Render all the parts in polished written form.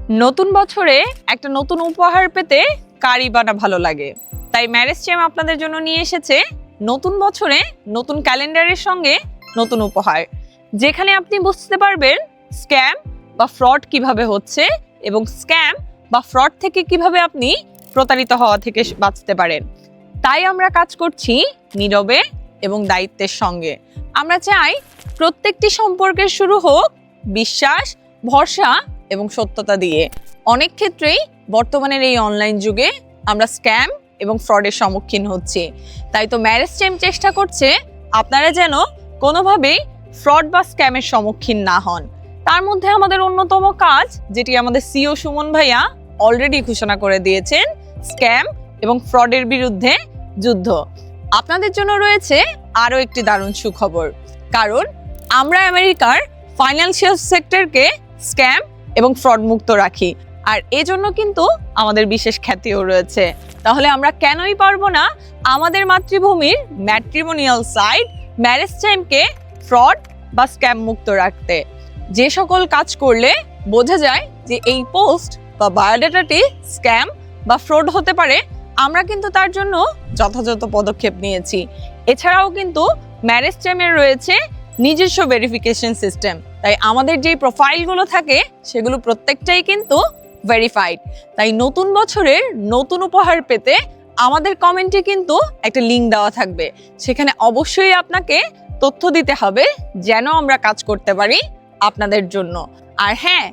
নতুন বছরে একটা নতুন উপহার পেতে কারই বা না ভালো লাগে। তাই ম্যারেজ চ্যাম আপনাদের জন্য নিয়ে এসেছে নতুন বছরে নতুন ক্যালেন্ডারের সঙ্গে নতুন উপহার, যেখানে আপনি বুঝতে পারবেন স্ক্যাম বা ফ্রড কিভাবে হচ্ছে এবং স্ক্যাম বা ফ্রড থেকে কিভাবে আপনি প্রতারিত হওয়া থেকে বাঁচতে পারেন। তাই আমরা কাজ করছি নীরবে এবং দায়িত্বের সঙ্গে। আমরা চাই প্রত্যেকটি সম্পর্কের শুরু হোক বিশ্বাস, ভরসা এবং সত্যতা দিয়ে। অনেক ক্ষেত্রেই বর্তমানের এই অনলাইন যুগে আমরা স্ক্যাম এবং ফ্রডের সম্মুখীন হচ্ছি। তাই তো ম্যারেজ চ্যাম চেষ্টা করছে আপনারা যেন কোনোভাবেই ফ্রড বা স্ক্যামের সম্মুখীন না হন। তার মধ্যে আমাদের অন্যতম কাজ, যেটি আমাদের সিও সুমন ভাইয়া অলরেডি ঘোষণা করে দিয়েছেন, স্ক্যাম এবং ফ্রডের বিরুদ্ধে যুদ্ধ। আপনাদের জন্য রয়েছে আরও একটি দারুণ সুখবর, কারণ আমরা আমেরিকার ফাইন্যান্সিয়াল সেক্টরকে স্ক্যাম এবং ফ্রড মুক্ত রাখি, আর এজন্য কিন্তু আমাদের বিশেষ খ্যাতিও রয়েছে। তাহলে আমরা কেনই পারবো না আমাদের মাতৃভূমির ম্যাট্রিমোনিয়াল সাইট ম্যারেজ চ্যামকে ফ্রড বা স্ক্যাম মুক্ত রাখতে। যে সকল কাজ করলে বোঝা যায় যে এই পোস্ট বা বায়োডাটাটি স্ক্যাম বা ফ্রড হতে পারে, আমরা কিন্তু তার জন্য যথাযথ পদক্ষেপ নিয়েছি। এছাড়াও কিন্তু ম্যারেজ চ্যামের রয়েছে নিজস্ব ভেরিফিকেশন সিস্টেম। তাই আমাদের যে প্রোফাইলগুলো থাকে সেগুলো প্রত্যেকটাই কিন্তু ভেরিফাইড। তাই নতুন বছরের নতুন উপহার পেতে আমাদের কমেন্টে কিন্তু একটা লিঙ্ক দেওয়া থাকবে, সেখানে অবশ্যই আপনাকে তথ্য দিতে হবে যেন আমরা কাজ করতে পারি আপনাদের জন্য। আর হ্যাঁ,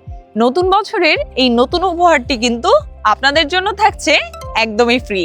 নতুন বছরের এই নতুন উপহারটি কিন্তু আপনাদের জন্য থাকছে একদমই ফ্রি।